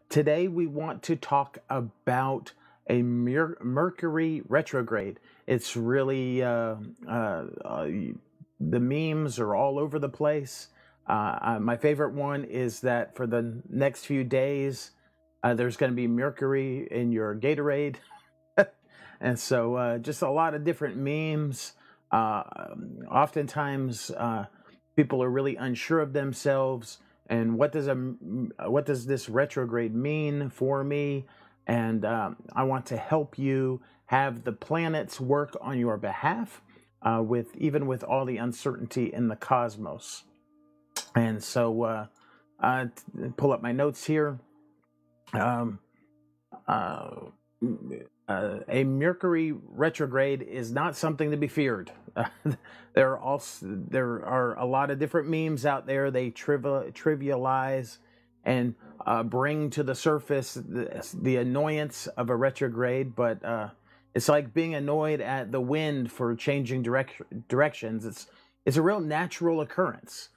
Today we want to talk about a Mercury retrograde. It's really the memes are all over the place. My favorite one is that for the next few days, there's going to be Mercury in your Gatorade, and so just a lot of different memes. Uh, Oftentimes, people are really unsure of themselves and what does this retrograde mean for me? And I want to help you have the planets work on your behalf, with even with all the uncertainty in the cosmos. And so, pull up my notes here. Um, uh, a Mercury retrograde is not something to be feared. There are a lot of different memes out there. They trivialize and bring to the surface the annoyance of a retrograde, but it's like being annoyed at the wind for changing directions. It's a real natural occurrence.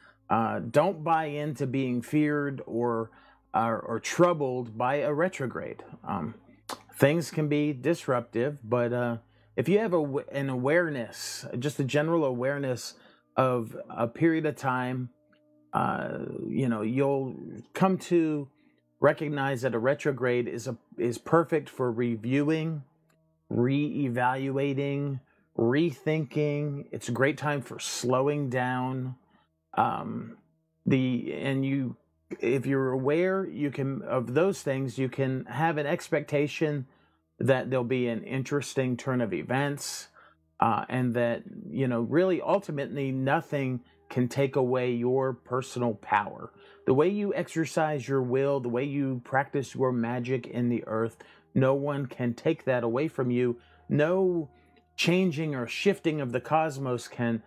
Don't buy into being feared or troubled by a retrograde. Things can be disruptive, but if you have an awareness, just a general awareness of a period of time, you'll come to recognize that a retrograde is perfect for reviewing, reevaluating, rethinking. It's a great time for slowing down. Um, the and you If you're aware you can of those things, you can have an expectation that there'll be an interesting turn of events, and that really ultimately nothing can take away your personal power. The way you exercise your will, the way you practice your magic in the earth, no one can take that away from you. No changing or shifting of the cosmos can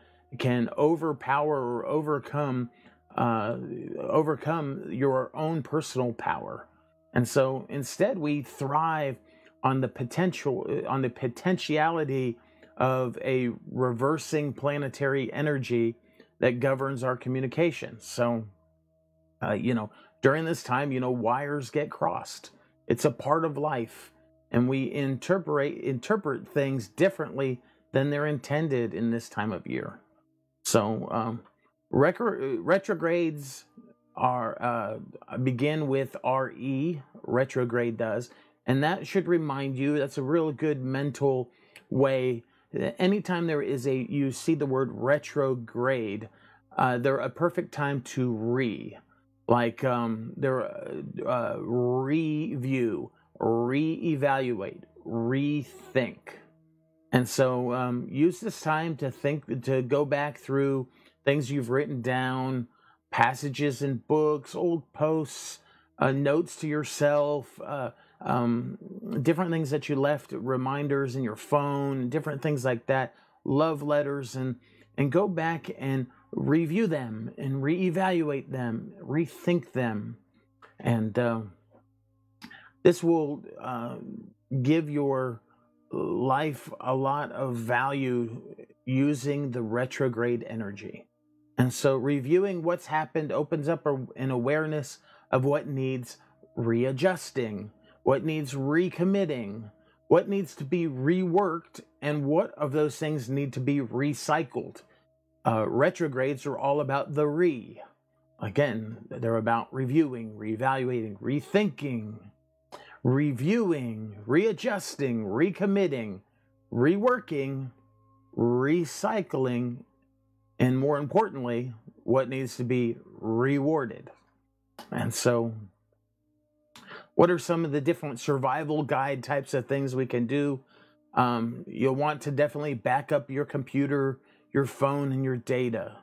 overpower or overcome your own personal power. And so instead we thrive on the potentiality of a reversing planetary energy that governs our communications. So during this time, wires get crossed. It's a part of life, and we interpret things differently than they're intended in this time of year. So retrogrades are begin with RE. Retrograde does, and that should remind you. That's a real good mental way. Anytime you see the word retrograde, they're a perfect time to review, reevaluate, rethink. And so use this time to go back through things you've written down, passages in books, old posts, notes to yourself, different things that you left, reminders in your phone, different things like that, love letters, and go back and review them and reevaluate them, rethink them. And this will give your life a lot of value using the retrograde energy. And so reviewing what's happened opens up an awareness of what needs readjusting, what needs recommitting, what needs to be reworked, and what of those things need to be recycled. Retrogrades are all about the re. Again, they're about reviewing, reevaluating, rethinking, reviewing, readjusting, recommitting, reworking, recycling, and more importantly, what needs to be rewarded. And so, what are some of the different survival guide types of things we can do? You'll want to definitely back up your computer, your phone, and your data.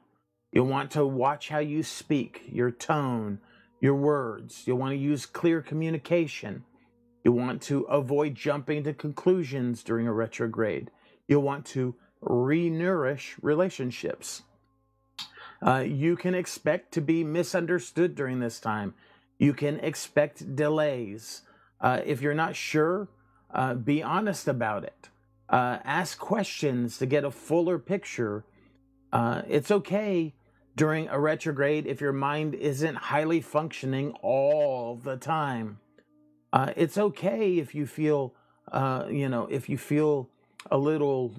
You'll want to watch how you speak, your tone, your words. You'll want to use clear communication. You'll want to avoid jumping to conclusions during a retrograde. You'll want to re-nourish relationships. You can expect to be misunderstood during this time. You can expect delays. If you're not sure, be honest about it. Ask questions to get a fuller picture. It's okay during a retrograde if your mind isn't highly functioning all the time. It's okay if you feel, if you feel a little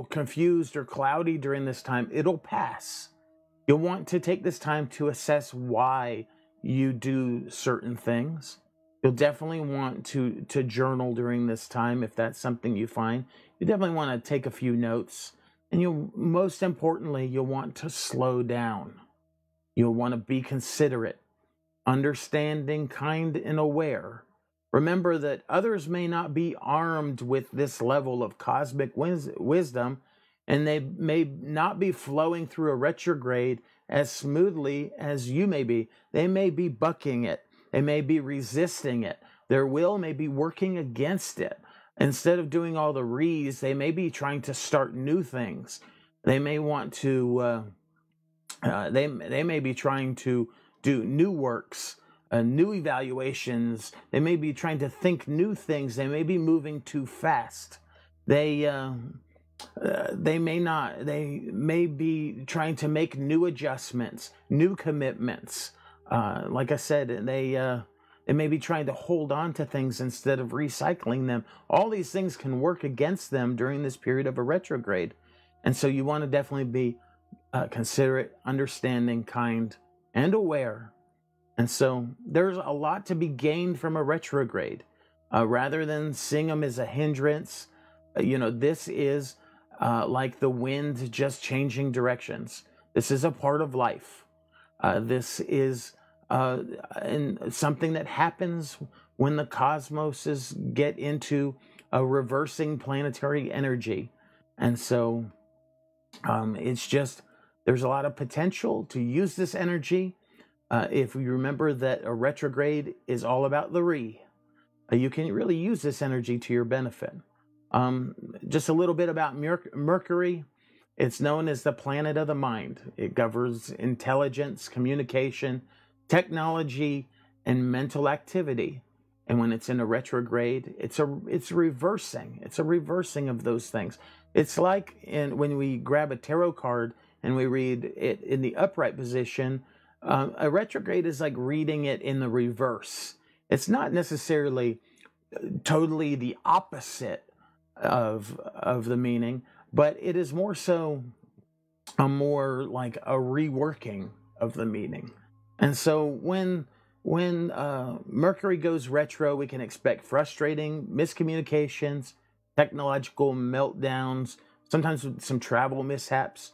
confused or cloudy during this time. It'll pass. You'll want to take this time to assess why you do certain things. You'll definitely want to journal during this time if that's something you find. You definitely want to take a few notes. And most importantly, you'll want to slow down. You'll want to be considerate, understanding, kind, and aware. Remember that others may not be armed with this level of cosmic wisdom, and they may not be flowing through a retrograde as smoothly as you may be. They may be bucking it. They may be resisting it. Their will may be working against it. Instead of doing all the re's, they may be trying to start new things. They may want to, they may be trying to do new works, new evaluations. They may be trying to think new things. They may be moving too fast. They may not. They may be trying to make new adjustments, new commitments. Like I said, they may be trying to hold on to things instead of recycling them. All these things can work against them during this period of a retrograde. And so you want to definitely be considerate, understanding, kind, and aware. And so there's a lot to be gained from a retrograde. Rather than seeing them as a hindrance, this is like the wind just changing directions. This is a part of life. This is something that happens when the cosmoses get into a reversing planetary energy. And so it's just, there's a lot of potential to use this energy. If you remember that a retrograde is all about the you can really use this energy to your benefit. Just a little bit about Mercury. It's known as the planet of the mind. It governs intelligence, communication, technology, and mental activity. And when it's in a retrograde, it's reversing. It's a reversing of those things. It's like when we grab a tarot card and we read it in the upright position, a retrograde is like reading it in the reverse. It's not necessarily totally the opposite of the meaning, but it is more so more like a reworking of the meaning. And so when Mercury goes retro, we can expect frustrating miscommunications, technological meltdowns, sometimes some travel mishaps.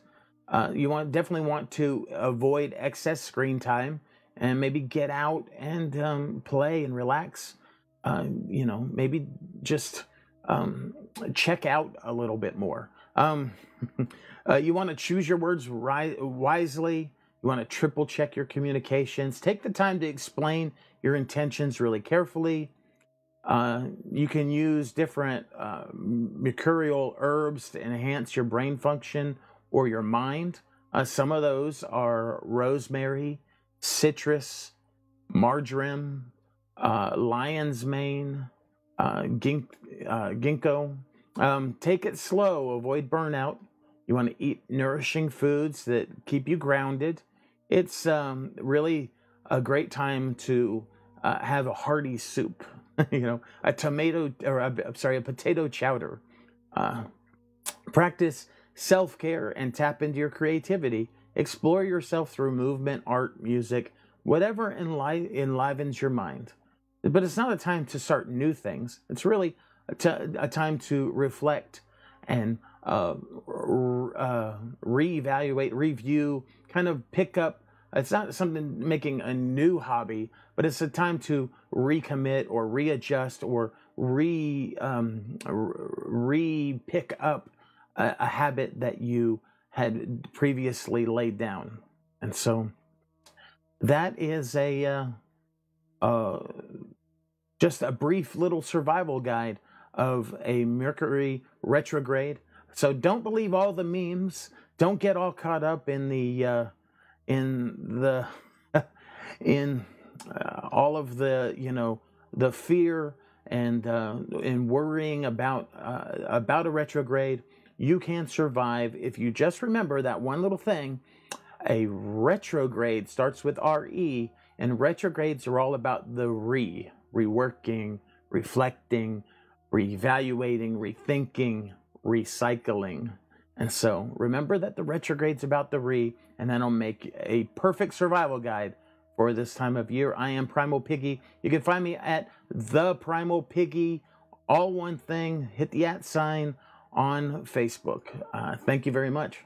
You definitely want to avoid excess screen time and maybe get out and play and relax. Maybe just check out a little bit more. You want to choose your words wisely. You want to triple check your communications. Take the time to explain your intentions really carefully. You can use different mercurial herbs to enhance your brain function or your mind. Some of those are rosemary, citrus, marjoram, lion's mane, ginkgo. Take it slow. Avoid burnout. You want to eat nourishing foods that keep you grounded. It's really a great time to have a hearty soup. A potato chowder. Practice self-care and tap into your creativity. Explore yourself through movement, art, music, whatever enlivens your mind. But it's not a time to start new things. It's really a time to reflect and reevaluate, review, kind of pick up. It's not something making a new hobby, but it's a time to recommit or readjust or pick up a habit that you had previously laid down. And so that is just a brief little survival guide of a Mercury retrograde. So don't believe all the memes. Don't get all caught up in all of the fear and worrying about a retrograde. You can survive if you just remember that one little thing. A retrograde starts with RE, and retrogrades are all about the reworking, reflecting, reevaluating, rethinking, recycling. And so remember that the retrograde's about the and that'll make a perfect survival guide for this time of year. I am Primal Piggy. You can find me at the Primal Piggy, all one thing. Hit the @ sign on Facebook. Thank you very much.